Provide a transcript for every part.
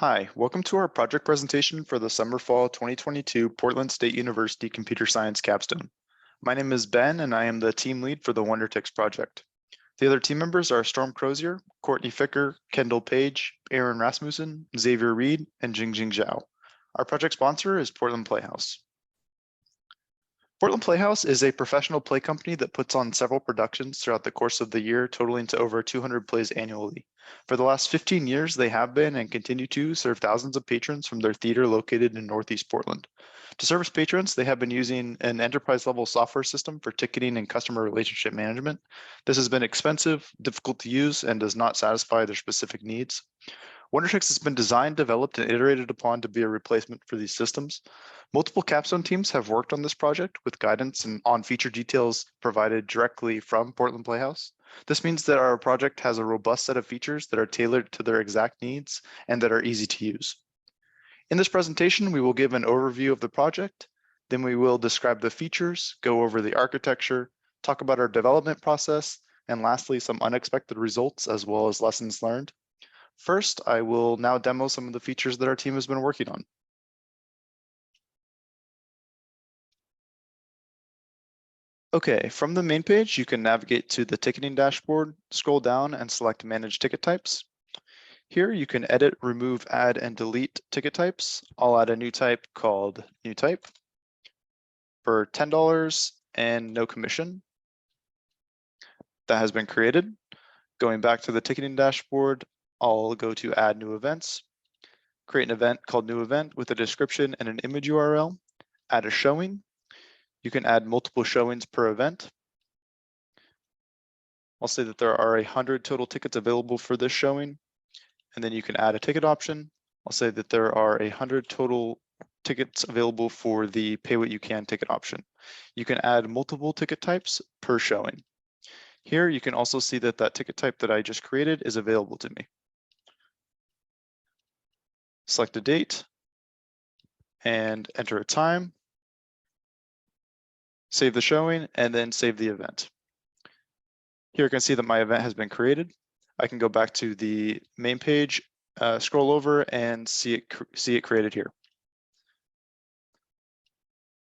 Hi, welcome to our project presentation for the Summer/Fall 2022 Portland State University Computer Science Capstone. My name is Ben and I am the team lead for the WonderTix project. The other team members are Storm Crozier, Courtney Ficker, Kendall Page, Aaron Rasmussen, Xavier Reed, and Jingjing Zhao. Our project sponsor is Portland Playhouse. Portland Playhouse is a professional play company that puts on several productions throughout the course of the year, totaling to over 200 plays annually. For the last 15 years, they have been and continue to serve thousands of patrons from their theater located in Northeast Portland. To service patrons, they have been using an enterprise-level software system for ticketing and customer relationship management. This has been expensive, difficult to use, and does not satisfy their specific needs. WonderTix has been designed, developed, and iterated upon to be a replacement for these systems. Multiple Capstone teams have worked on this project with guidance and on feature details provided directly from Portland Playhouse. This means that our project has a robust set of features that are tailored to their exact needs and that are easy to use. In this presentation, we will give an overview of the project, then we will describe the features, go over the architecture, talk about our development process, and lastly, some unexpected results as well as lessons learned. First, I will now demo some of the features that our team has been working on. Okay, from the main page, you can navigate to the ticketing dashboard, scroll down and select Manage Ticket Types. Here you can edit, remove, add, and delete ticket types. I'll add a new type called New Type for $10 and no commission. That has been created. Going back to the ticketing dashboard, I'll go to Add New Events, create an event called New Event with a description and an image URL, add a showing. You can add multiple showings per event. I'll say that there are 100 total tickets available for this showing, and then you can add a ticket option. I'll say that there are 100 total tickets available for the pay what you can ticket option. You can add multiple ticket types per showing. Here you can also see that that ticket type that I just created is available to me. Select a date and enter a time. Save the showing, and then save the event. Here you can see that my event has been created. I can go back to the main page, scroll over, and see it created here.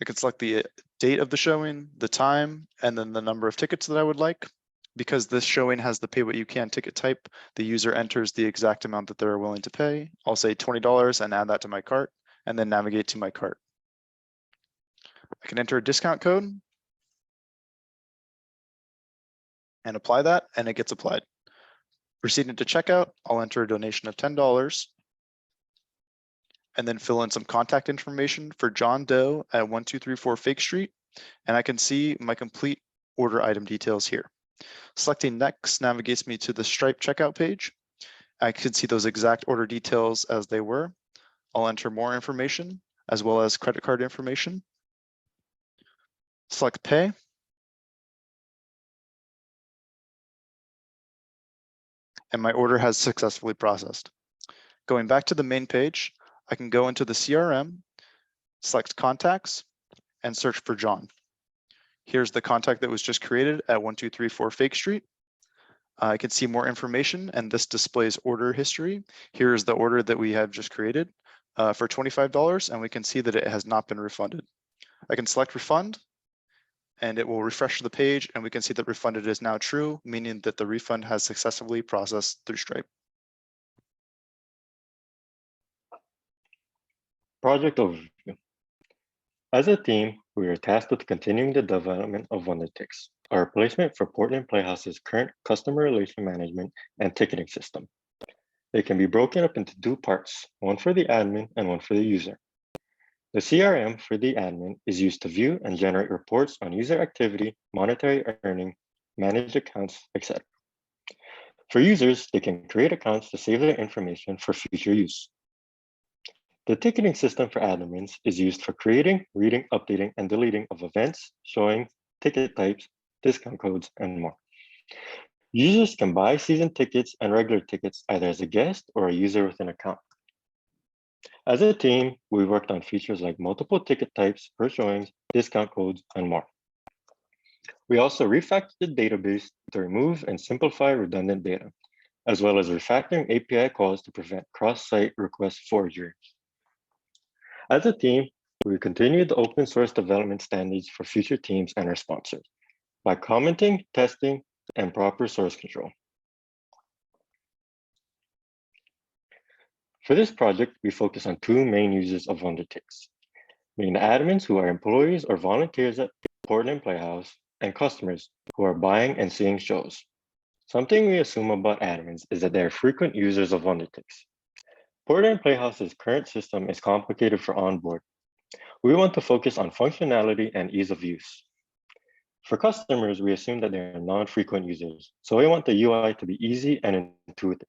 I can select the date of the showing, the time, and then the number of tickets that I would like. Because this showing has the pay what you can ticket type, the user enters the exact amount that they're willing to pay. I'll say $20 and add that to my cart, and then navigate to my cart. I can enter a discount code and apply that, and it gets applied. Proceeding to checkout, I'll enter a donation of $10 and then fill in some contact information for John Doe at 1234 Fake Street, and I can see my complete order item details here. Selecting next navigates me to the Stripe checkout page. I can see those exact order details as they were. I'll enter more information as well as credit card information. Select pay. And my order has successfully processed. Going back to the main page, I can go into the CRM, select contacts, and search for John. Here's the contact that was just created at 1234 Fake Street. I can see more information, and this displays order history. Here's the order that we have just created for $25, and we can see that it has not been refunded. I can select refund, and it will refresh the page, and we can see that refunded is now true, meaning that the refund has successfully processed through Stripe. Project overview. As a team, we are tasked with continuing the development of WonderTix, our replacement for Portland Playhouse's current customer relation management and ticketing system. It can be broken up into two parts, one for the admin and one for the user. The CRM for the admin is used to view and generate reports on user activity, monetary earning, manage accounts, etc. For users, they can create accounts to save their information for future use. The ticketing system for admins is used for creating, reading, updating, and deleting of events, showing, ticket types, discount codes, and more. Users can buy season tickets and regular tickets either as a guest or a user with an account. As a team, we worked on features like multiple ticket types per showings, discount codes, and more. We also refactored the database to remove and simplify redundant data. as well as refactoring API calls to prevent cross-site request forgery. As a team, we continue the open source development standards for future teams and our sponsors by commenting, testing, and proper source control. For this project, we focus on two main users of Wonderticks, being the admins who are employees or volunteers at Portland Playhouse, and customers who are buying and seeing shows. Something we assume about admins is that they are frequent users of Wonderticks. Portland Playhouse's current system is complicated for onboard. We want to focus on functionality and ease of use. For customers, we assume that they are non-frequent users, so we want the UI to be easy and intuitive.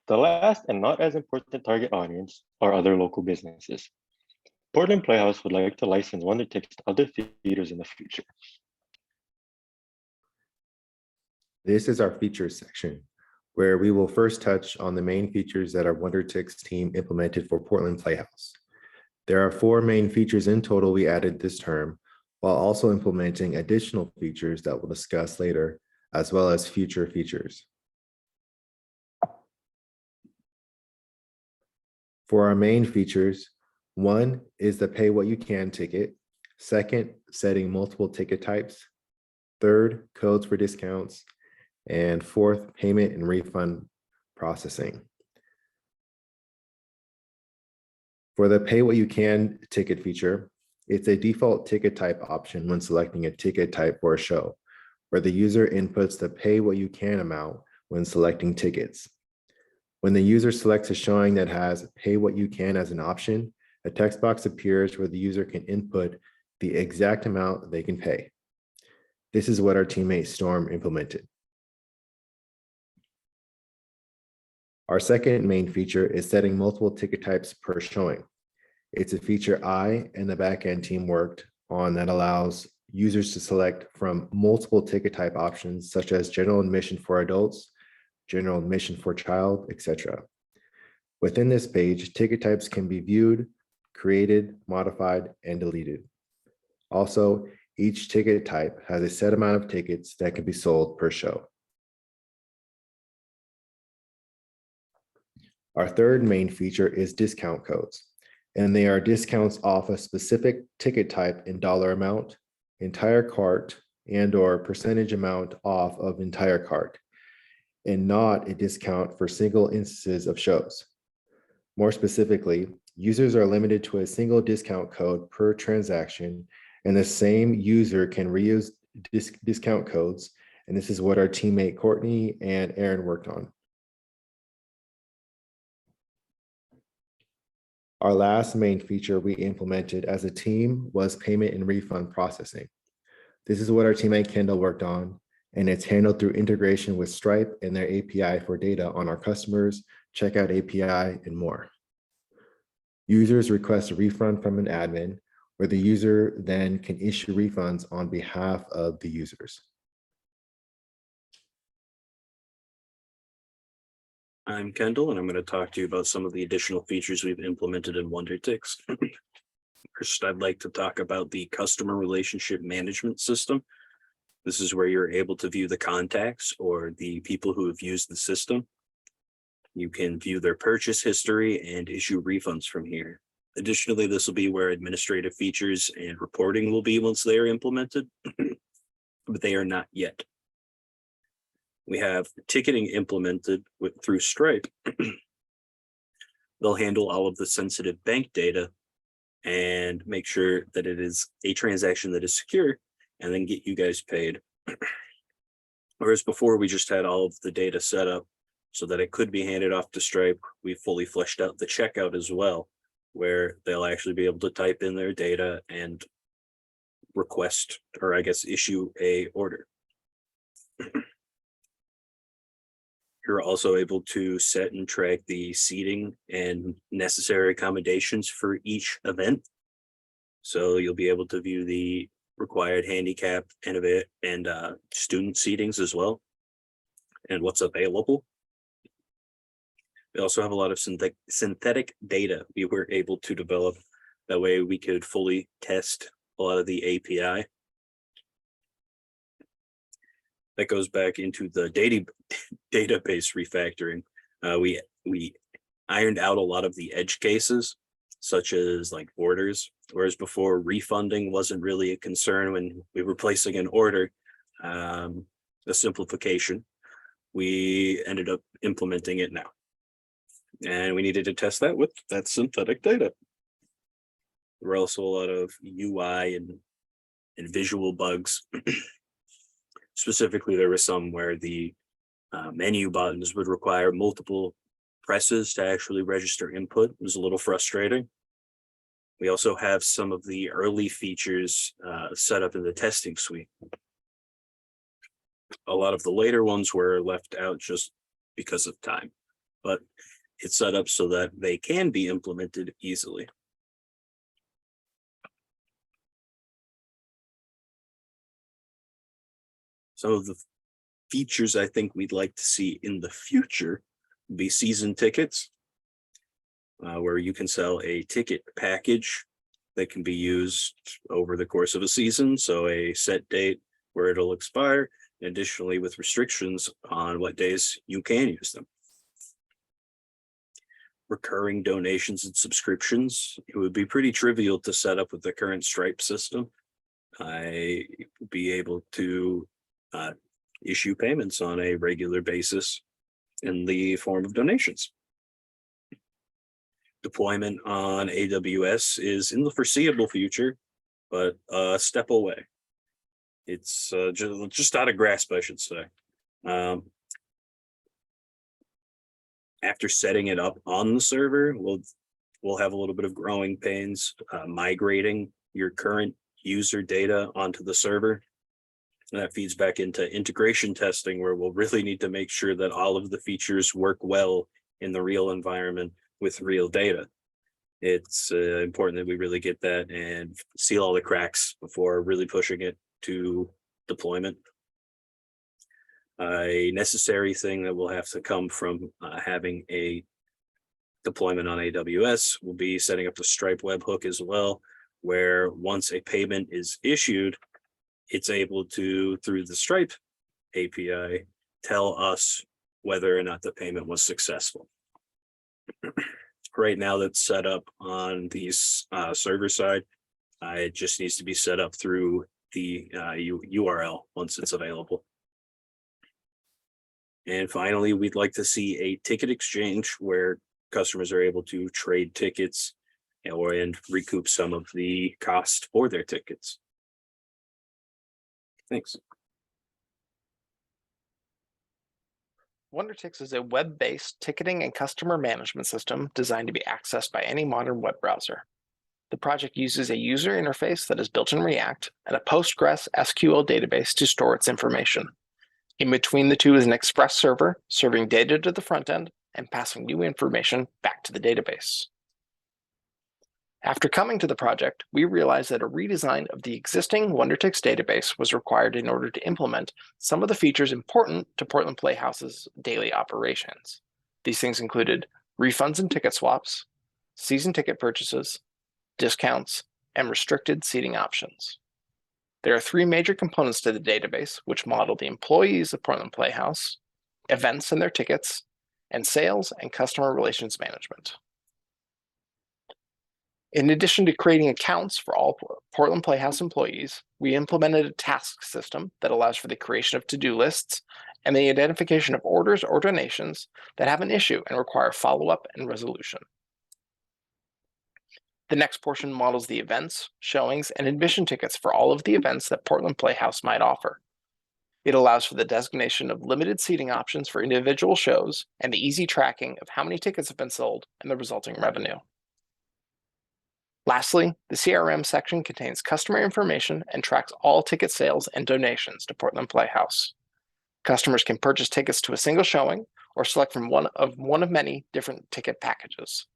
The last and not as important target audience are other local businesses. Portland Playhouse would like to license Wonderticks to other theaters in the future. This is our features section, where we will first touch on the main features that our Wonderticks team implemented for Portland Playhouse. There are 4 main features in total we added this term, while also implementing additional features that we'll discuss later, as well as future features. For our main features, 1 is the pay what you can ticket. 2nd, setting multiple ticket types. 3rd, codes for discounts. And 4th, payment and refund processing. For the pay what you can ticket feature, it's a default ticket type option when selecting a ticket type for a show, where the user inputs the pay what you can amount when selecting tickets. When the user selects a showing that has pay what you can as an option, a text box appears where the user can input the exact amount they can pay. This is what our teammate Storm implemented. Our second main feature is setting multiple ticket types per showing. It's a feature I and the backend team worked on that allows users to select from multiple ticket type options, such as general admission for adults, general admission for child, etc. Within this page, ticket types can be viewed, created, modified, and deleted. Also, each ticket type has a set amount of tickets that can be sold per show. Our third main feature is discount codes, and they are discounts off a specific ticket type in dollar amount, entire cart, and/or percentage amount off of entire cart, and not a discount for single instances of shows. More specifically, users are limited to a single discount code per transaction, and the same user can reuse discount codes, and this is what our teammate Courtney and Aaron worked on. Our last main feature we implemented as a team was payment and refund processing. This is what our teammate Kendall worked on, and it's handled through integration with Stripe and their API for data on our customers, checkout API, and more. Users request a refund from an admin, where the user then can issue refunds on behalf of the users. I'm Kendall, and I'm going to talk to you about some of the additional features we've implemented in Wonderticks. First, I'd like to talk about the customer relationship management system. This is where you're able to view the contacts or the people who have used the system. You can view their purchase history and issue refunds from here. Additionally, this will be where administrative features and reporting will be once they are implemented, but they are not yet. We have ticketing implemented through Stripe. They'll handle all of the sensitive bank data and make sure that it is a transaction that is secure and then get you guys paid. Whereas before we just had all of the data set up so that it could be handed off to Stripe. We fully fleshed out the checkout as well, where they'll actually be able to type in their data and request, or I guess issue a order. You're also able to set and track the seating and necessary accommodations for each event. So you'll be able to view the required handicap and student seatings as well, and what's available. We also have a lot of synthetic data we were able to develop. That way we could fully test a lot of the API. that goes back into the database refactoring. We ironed out a lot of the edge cases, such as like orders, whereas before refunding wasn't really a concern when we were placing an order. A simplification. We ended up implementing it now, and we needed to test that with that synthetic data. There were also a lot of UI and visual bugs. Specifically, there were some where the menu buttons would require multiple presses to actually register input. It was a little frustrating. We also have some of the early features set up in the testing suite. A lot of the later ones were left out just because of time, but it's set up so that they can be implemented easily. Some of the features I think we'd like to see in the future would be season tickets, where you can sell a ticket package that can be used over the course of a season. So a set date where it'll expire, and additionally with restrictions on what days you can use them. Recurring donations and subscriptions. It would be pretty trivial to set up with the current Stripe system. I would be able to issue payments on a regular basis in the form of donations. Deployment on AWS is in the foreseeable future, but a step away. It's just out of grasp, I should say. After setting it up on the server, we'll have a little bit of growing pains migrating your current user data onto the server. And that feeds back into integration testing, where we'll really need to make sure that all of the features work well in the real environment with real data. It's important that we really get that and seal all the cracks before really pushing it to deployment. A necessary thing that will have to come from having a deployment on AWS will be setting up the Stripe webhook as well, where once a payment is issued, it's able to, through the Stripe API, tell us whether or not the payment was successful. Right now that's set up on the server side. It just needs to be set up through the URL once it's available. And finally, we'd like to see a ticket exchange where customers are able to trade tickets and recoup some of the cost for their tickets. Thanks. WonderTix is a web-based ticketing and customer management system designed to be accessed by any modern web browser. The project uses a user interface that is built in React and a Postgres SQL database to store its information. In between the two is an Express server serving data to the front end and passing new information back to the database. After coming to the project, we realized that a redesign of the existing WonderTix database was required in order to implement some of the features important to Portland Playhouse's daily operations. These things included refunds and ticket swaps, season ticket purchases, discounts, and restricted seating options. There are three major components to the database, which model the employees of Portland Playhouse, events and their tickets, and sales and customer relations management. In addition to creating accounts for all Portland Playhouse employees, we implemented a task system that allows for the creation of to-do lists and the identification of orders or donations that have an issue and require follow-up and resolution. The next portion models the events, showings, and admission tickets for all of the events that Portland Playhouse might offer. It allows for the designation of limited seating options for individual shows and the easy tracking of how many tickets have been sold and the resulting revenue. Lastly, the CRM section contains customer information and tracks all ticket sales and donations to Portland Playhouse. Customers can purchase tickets to a single showing or select from one of many different ticket packages.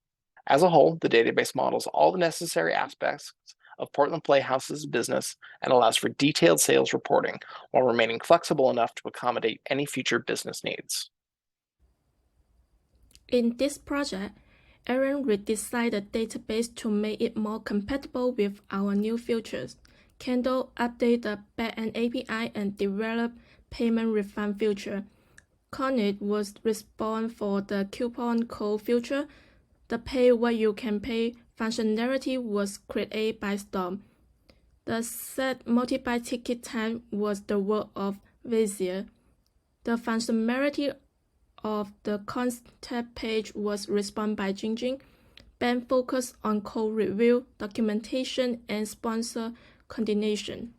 As a whole, the database models all the necessary aspects of Portland Playhouse's business and allows for detailed sales reporting while remaining flexible enough to accommodate any future business needs. In this project, Aaron redesigned the database to make it more compatible with our new features. Kendall updated the backend API and developed payment refund feature. Connect was responsible for the coupon code feature. The pay what you can pay functionality was created by Storm. The set multiple ticket time was the work of Vizier. The functionality of the contact page was responded by Jingjing. Ben focused on code review, documentation, and sponsor coordination.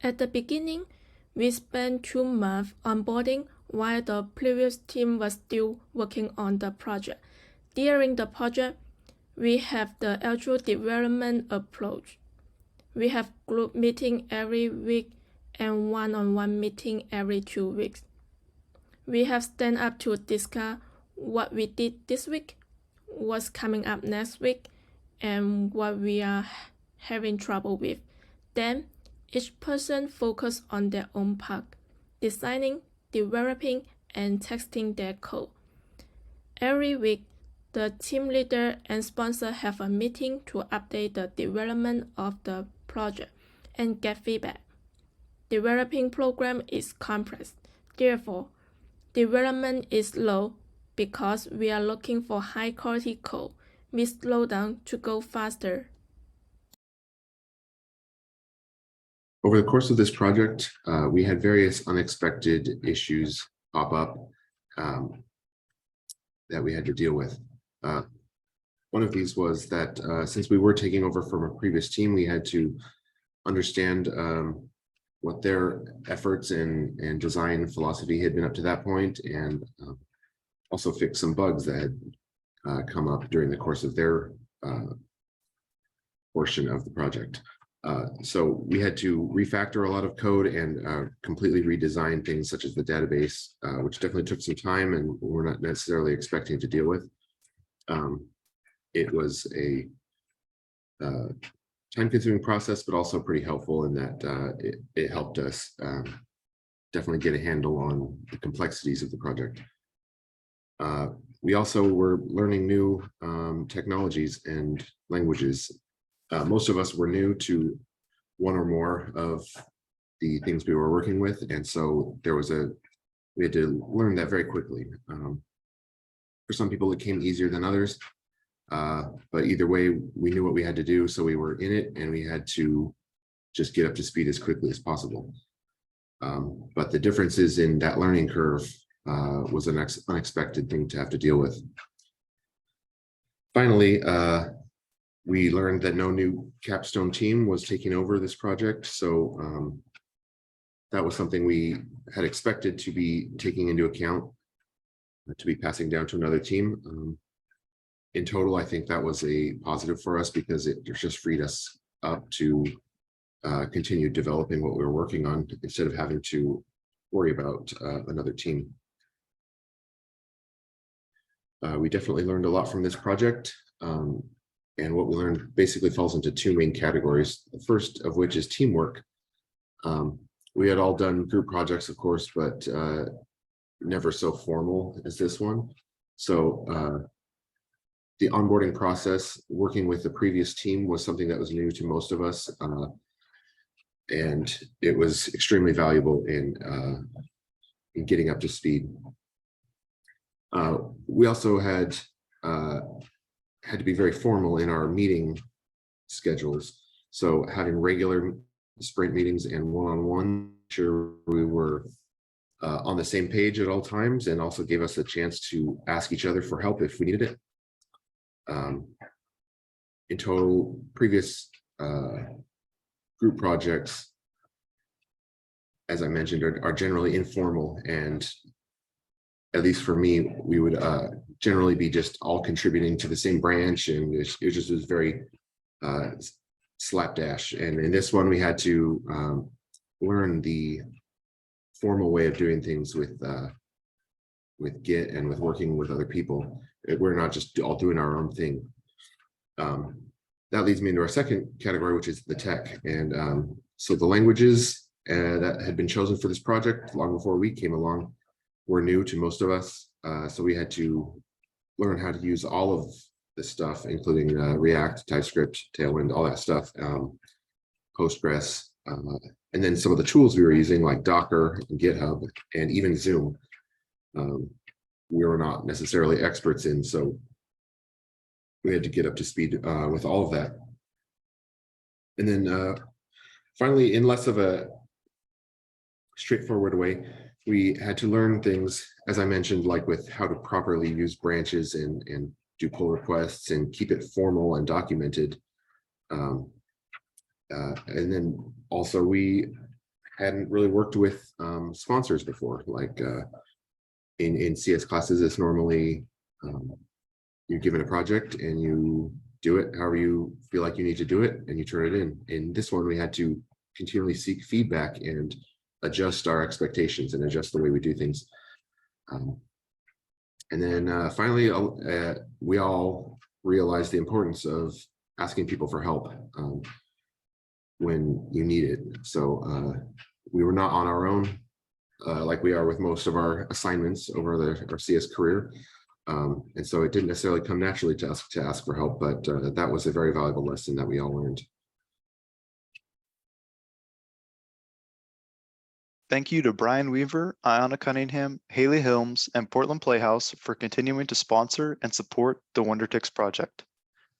At the beginning, we spent 2 months onboarding while the previous team was still working on the project. During the project, we have the agile development approach. We have group meeting every week and one-on-one meeting every 2 weeks. We have stand up to discuss what we did this week, what's coming up next week, and what we are having trouble with. Then, each person focus on their own part, designing, developing, and testing their code. Every week, the team leader and sponsor have a meeting to update the development of the project and get feedback. Developing program is complex. Therefore, development is low because we are looking for high-quality code. We slow down to go faster. Over the course of this project, we had various unexpected issues pop up that we had to deal with. One of these was that since we were taking over from a previous team, we had to understand what their efforts and design philosophy had been up to that point, and also fix some bugs that had come up during the course of their portion of the project. So we had to refactor a lot of code and completely redesign things such as the database, which definitely took some time and we're not necessarily expecting to deal with. It was a time-consuming process, but also pretty helpful in that it helped us definitely get a handle on the complexities of the project. We also were learning new technologies and languages. Most of us were new to one or more of the things we were working with, and so we had to learn that very quickly. For some people, it came easier than others, but either way, we knew what we had to do, so we were in it, and we had to just get up to speed as quickly as possible. But the differences in that learning curve was an unexpected thing to have to deal with. Finally, we learned that no new Capstone team was taking over this project, so that was something we had expected to be taking into account, to be passing down to another team. In total, I think that was a positive for us because it just freed us up to continue developing what we were working on instead of having to worry about another team. We definitely learned a lot from this project. And what we learned basically falls into 2 main categories. The first of which is teamwork. We had all done group projects, of course, but never so formal as this one. So the onboarding process, working with the previous team, was something that was new to most of us. And it was extremely valuable in getting up to speed. We also had to be very formal in our meeting schedules. So having regular sprint meetings and one-on-one, sure we were on the same page at all times, and also gave us a chance to ask each other for help if we needed it. In total, previous group projects, as I mentioned, are generally informal, and at least for me, we would generally be just all contributing to the same branch, and it just was very slapdash. And in this one, we had to learn the formal way of doing things with Git and with working with other people. We're not just all doing our own thing. That leads me into our second category, which is the tech. And so the languages that had been chosen for this project long before we came along were new to most of us. So we had to learn how to use all of this stuff, including React, TypeScript, Tailwind, all that stuff, Postgres, And then some of the tools we were using, like Docker, and GitHub, and even Zoom, we were not necessarily experts in, so we had to get up to speed with all of that. And then finally, in less of a straightforward way, we had to learn things, as I mentioned, like with how to properly use branches and do pull requests and keep it formal and documented. And then also we hadn't really worked with sponsors before, like in CS classes, it's normally you're given a project and you do it however you feel like you need to do it, and you turn it in. In this one, we had to continually seek feedback and adjust our expectations and adjust the way we do things. And then finally, we all realized the importance of asking people for help when you need it. So we were not on our own, like we are with most of our assignments over our CS career. And so it didn't necessarily come naturally to us to ask for help, but that was a very valuable lesson that we all learned. Thank you to Brian Weaver, Ayana Cunningham, Haley Hilms, and Portland Playhouse for continuing to sponsor and support the WonderTix project.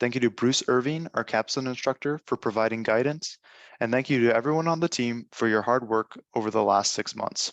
Thank you to Bruce Irving, our Capstone instructor, for providing guidance. And thank you to everyone on the team for your hard work over the last 6 months.